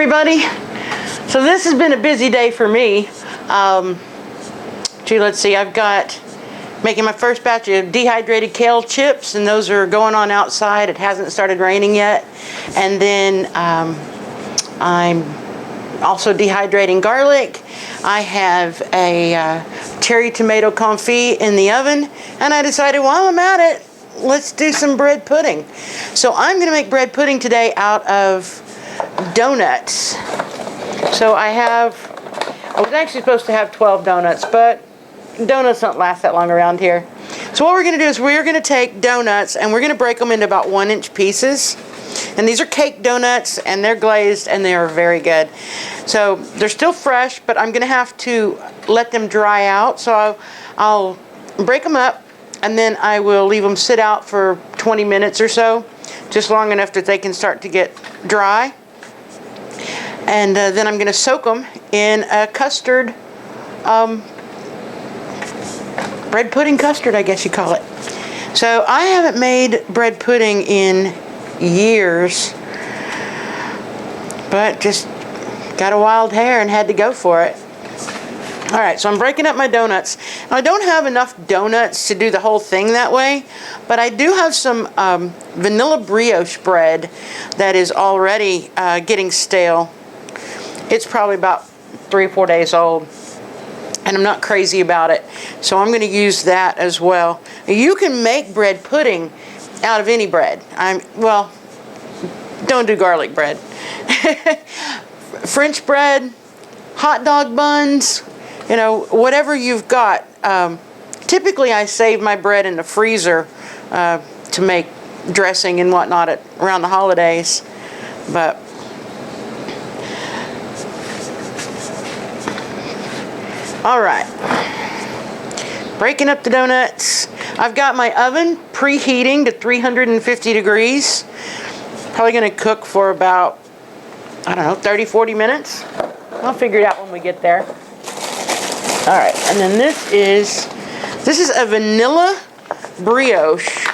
everybody. So this has been a busy day for me. Let's see, I've got making my first batch of dehydrated kale chips, and those are going on outside. It hasn't started raining yet. And then I'm also dehydrating garlic. I have a cherry tomato confit in the oven, and I decided while I'm at it, let's do some bread pudding. So I'm going to make bread pudding today out of donuts. So I was actually supposed to have 12 donuts, but donuts don't last that long around here. So what we're going to do is we're going to take donuts and we're going to break them into about 1-inch pieces. And these are cake donuts, and they're glazed, and they are very good. So they're still fresh, but I'm going to have to let them dry out. So I'll break them up, and then I will leave them sit out for 20 minutes or so, just long enough that they can start to get dry. And then I'm going to soak them in a custard, bread pudding custard, I guess you call it. So I haven't made bread pudding in years, but just got a wild hair and had to go for it. All right, so I'm breaking up my donuts. I don't have enough donuts to do the whole thing that way, but I do have some vanilla brioche bread that is already getting stale. It's probably about 3 or 4 days old, and I'm not crazy about it, so I'm going to use that as well. You can make bread pudding out of any bread. Well, don't do garlic bread. French bread, hot dog buns, whatever you've got. Typically I save my bread in the freezer to make dressing and whatnot around the holidays. But all right, breaking up the donuts. I've got my oven preheating to 350 degrees. Probably going to cook for about, 30-40 minutes. I'll figure it out when we get there. All right, and then this is a vanilla brioche.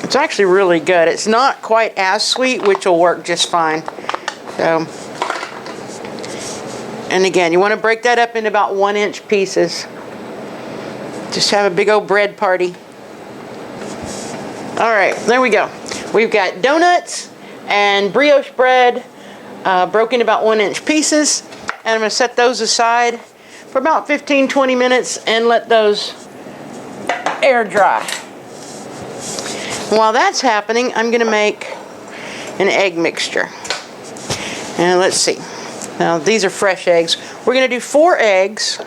It's actually really good. It's not quite as sweet, which will work just fine. So, and again, you want to break that up into about 1-inch pieces. Just have a big old bread party. All right, there we go. We've got donuts and brioche bread broken about 1-inch pieces. And I'm going to set those aside for about 15-20 minutes and let those air dry. While that's happening, I'm going to make an egg mixture. And let's see. Now, these are fresh eggs. We're going to do 4 eggs.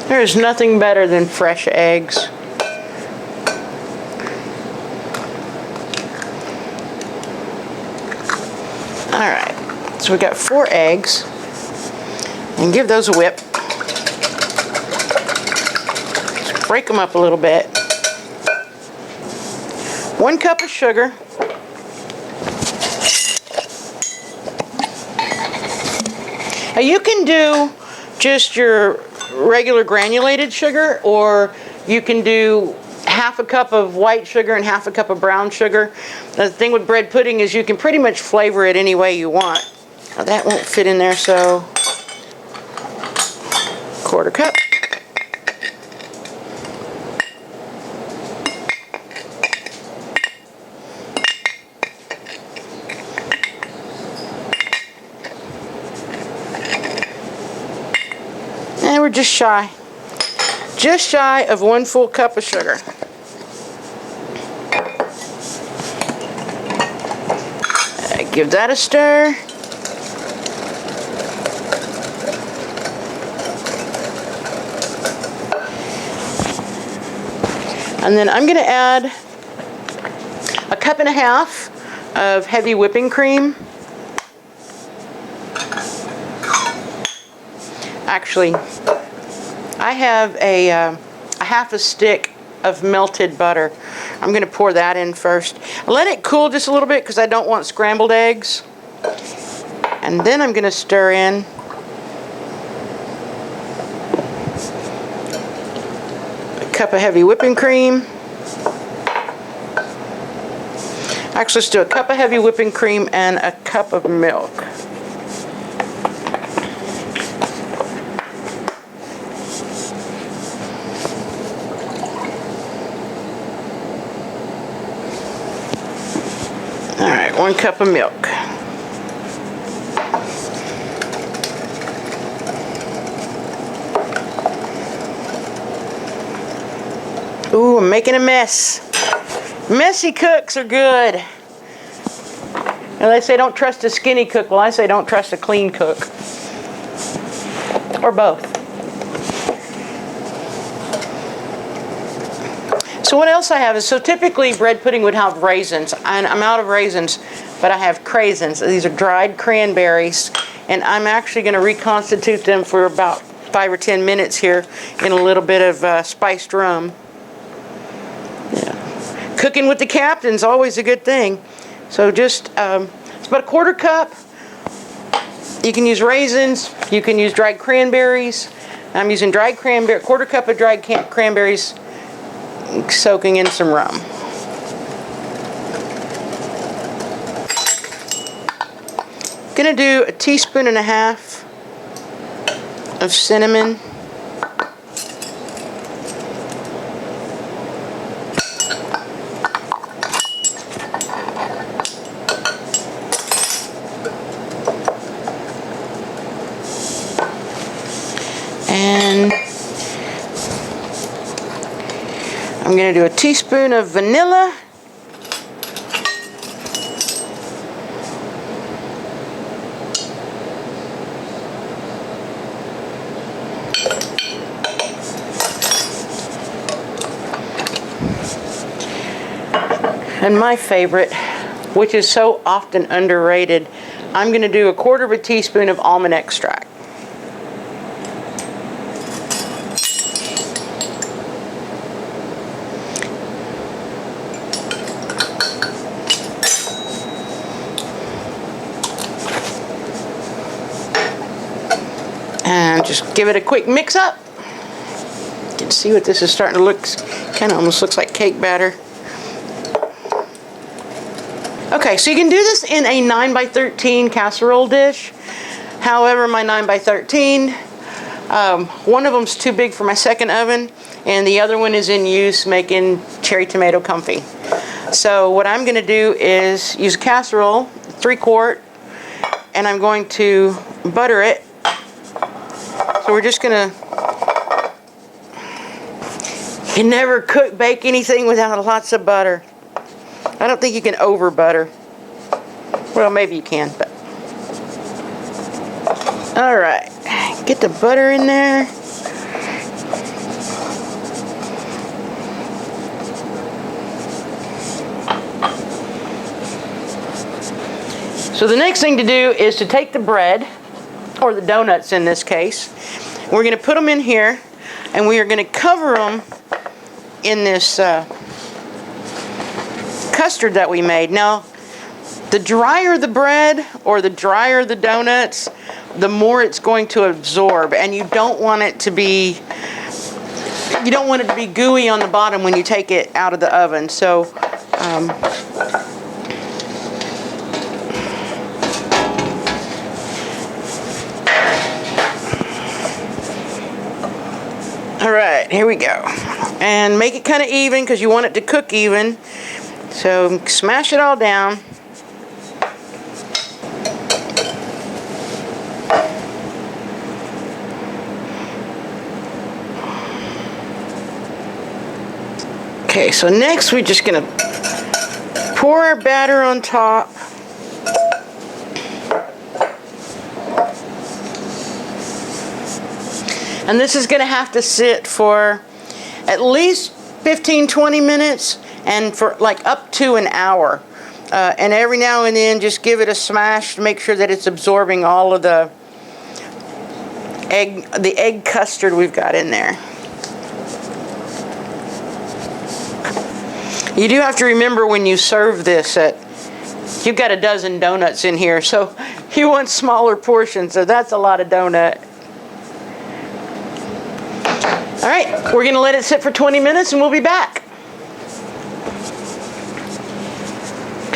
There's nothing better than fresh eggs. All right. So we got 4 eggs, and give those a whip. Just break them up a little bit. 1 cup of sugar. Now you can do just your regular granulated sugar, or you can do half a cup of white sugar and half a cup of brown sugar. The thing with bread pudding is you can pretty much flavor it any way you want. Now that won't fit in there, so 1/4 cup. And we're just shy of 1 full cup of sugar. Give that a stir. And then I'm going to add 1.5 cups of heavy whipping cream. Actually, I have a half a stick of melted butter. I'm going to pour that in first. Let it cool just a little bit because I don't want scrambled eggs. And then I'm going to stir in a cup of heavy whipping cream. Actually, let's do a cup of heavy whipping cream and a cup of milk. All right, 1 cup of milk. Ooh, I'm making a mess. Messy cooks are good. And they say don't trust a skinny cook. Well, I say don't trust a clean cook. Or both. So what else I have is, so typically bread pudding would have raisins. And I'm out of raisins, but I have craisins. These are dried cranberries. And I'm actually going to reconstitute them for about 5 or 10 minutes here in a little bit of spiced rum. Cooking with the captain's always a good thing. So just, it's about a 1/4 cup. You can use raisins. You can use dried cranberries. I'm using dried cranberry, 1/4 cup of dried cranberries soaking in some rum. Gonna do 1.5 teaspoons of cinnamon. And I'm going to do 1 teaspoon of vanilla. And my favorite, which is so often underrated, I'm going to do 1/4 teaspoon of almond extract. And just give it a quick mix up. You can see what this is starting to look, kind of almost looks like cake batter. Okay, so you can do this in a 9x13 casserole dish. However, my 9x13, one of them's too big for my second oven, and the other one is in use making cherry tomato confit. So what I'm going to do is use a casserole, 3-quart, and I'm going to butter it. So we're just going to, you never bake anything without lots of butter. I don't think you can over butter. Well, maybe you can, but. All right, get the butter in there. So the next thing to do is to take the bread, or the donuts in this case. We're going to put them in here, and we are going to cover them in this custard that we made. Now, the drier the bread or the drier the donuts, the more it's going to absorb, and you don't want it to be gooey on the bottom when you take it out of the oven. So all right, here we go. And make it kind of even because you want it to cook even. So smash it all down. Okay, so next we're just going to pour our batter on top. And this is going to have to sit for at least 15-20 minutes and for like up to an hour. And every now and then just give it a smash to make sure that it's absorbing all of the egg custard we've got in there. You do have to remember when you serve this that you've got a dozen donuts in here, so you want smaller portions, so that's a lot of donut. All right, we're gonna let it sit for 20 minutes and we'll be back.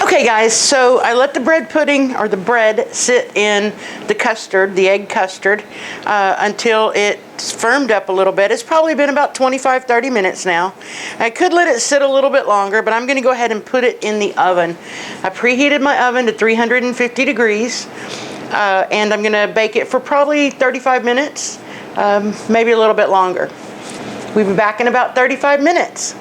Okay guys, so I let the bread pudding, or the bread, sit in the custard, the egg custard, until it's firmed up a little bit. It's probably been about 25-30 minutes now. I could let it sit a little bit longer, but I'm going to go ahead and put it in the oven. I preheated my oven to 350 degrees, and I'm going to bake it for probably 35 minutes, maybe a little bit longer. We'll be back in about 35 minutes.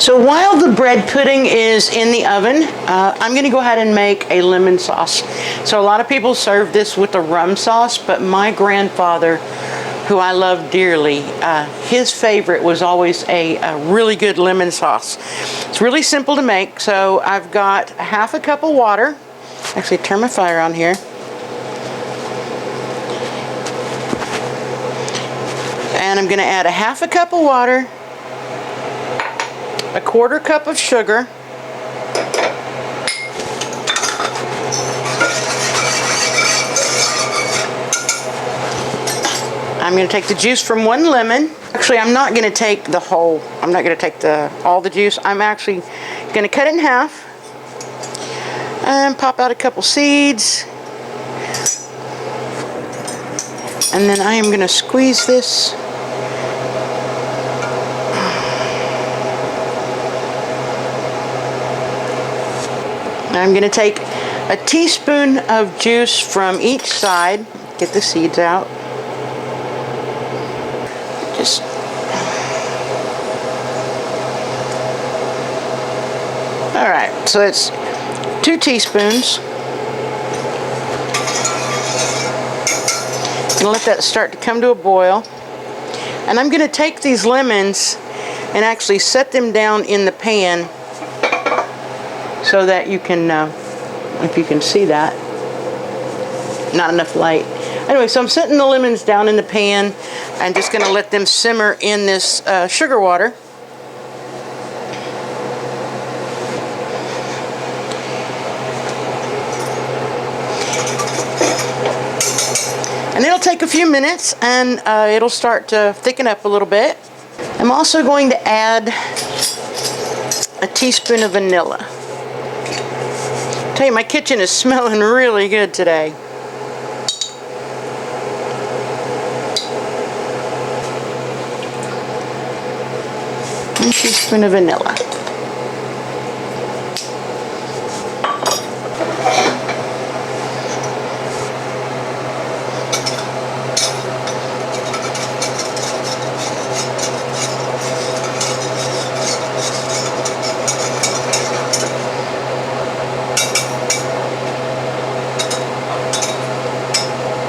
So while the bread pudding is in the oven, I'm going to go ahead and make a lemon sauce. So a lot of people serve this with a rum sauce, but my grandfather, who I love dearly, his favorite was always a really good lemon sauce. It's really simple to make. So I've got a half a cup of water. Actually, turn my fire on here. And I'm going to add a half a cup of water, a quarter cup of sugar, I'm going to take the juice from one lemon. Actually, I'm not going to take the whole, I'm not going to take all the juice. I'm actually going to cut it in half and pop out a couple seeds. And then I am going to squeeze this. I'm going to take a teaspoon of juice from each side. Get the seeds out. Just all right, so it's 2 teaspoons. I'm going to let that start to come to a boil. And I'm going to take these lemons and actually set them down in the pan so that you can, if you can see that, not enough light. Anyway, so I'm setting the lemons down in the pan. I'm just going to let them simmer in this sugar water. And it'll take a few minutes and it'll start to thicken up a little bit. I'm also going to add a teaspoon of vanilla. I tell you, my kitchen is smelling really good today. 1 teaspoon of vanilla.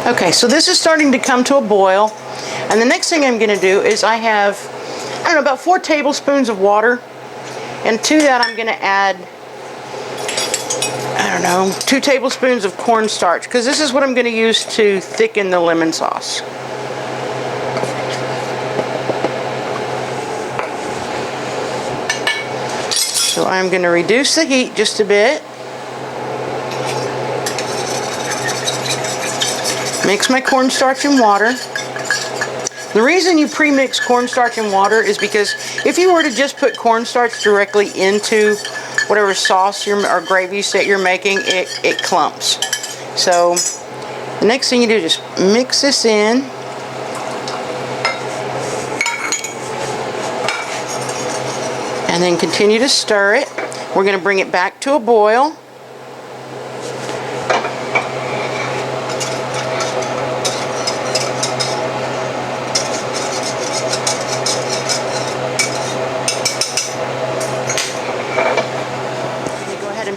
Okay, so this is starting to come to a boil, and the next thing I'm going to do is I have, I don't know, about 4 tablespoons of water, and to that I'm going to add, I don't know, 2 tablespoons of cornstarch, because this is what I'm going to use to thicken the lemon sauce. So I'm going to reduce the heat just a bit. Mix my cornstarch and water. The reason you pre-mix cornstarch and water is because if you were to just put cornstarch directly into whatever sauce or gravy that you're making, it clumps. So the next thing you do is just mix this in. And then continue to stir it. We're going to bring it back to a boil.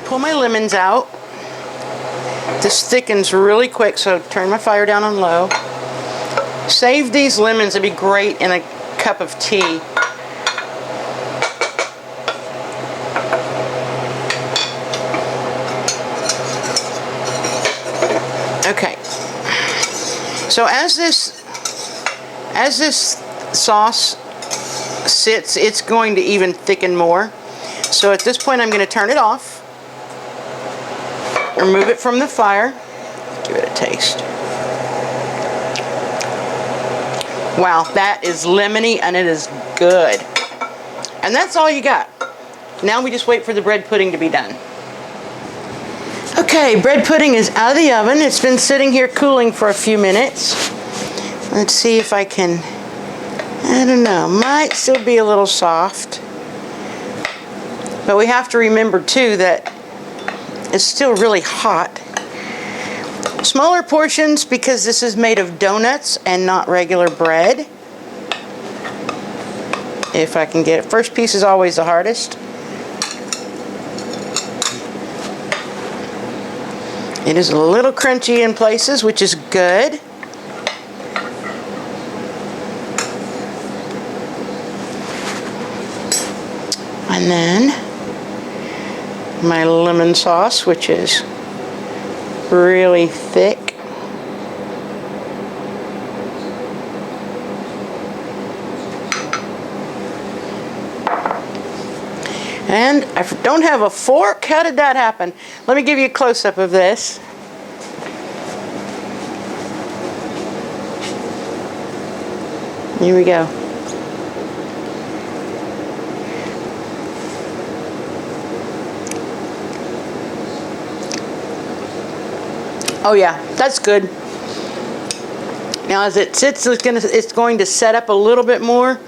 Pull my lemons out. This thickens really quick, so turn my fire down on low. Save these lemons, it'd be great in a cup of tea. Okay, so as this sauce sits, it's going to even thicken more. So at this point I'm going to turn it off, remove it from the fire, give it a taste. Wow, that is lemony and it is good. And that's all you got. Now we just wait for the bread pudding to be done. Okay, bread pudding is out of the oven. It's been sitting here cooling for a few minutes. Let's see if I can, I don't know, might still be a little soft. But we have to remember too that it's still really hot. Smaller portions because this is made of donuts and not regular bread. If I can get it. First piece is always the hardest. It is a little crunchy in places, which is good. And then my lemon sauce, which is really thick. And I don't have a fork. How did that happen? Let me give you a close-up of this. Here we go. Oh yeah, that's good. Now as it sits, it's going to set up a little bit more,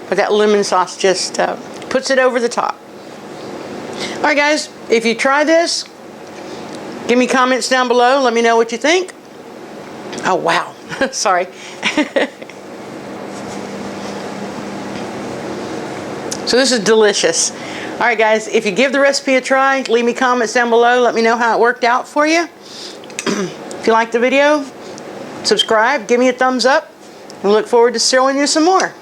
but that lemon sauce just puts it over the top. All right, guys, if you try this, give me comments down below. Let me know what you think. Oh wow, sorry. So this is delicious. All right, guys, if you give the recipe a try, leave me comments down below. Let me know how it worked out for you. If you liked the video, subscribe, give me a thumbs up, and look forward to showing you some more.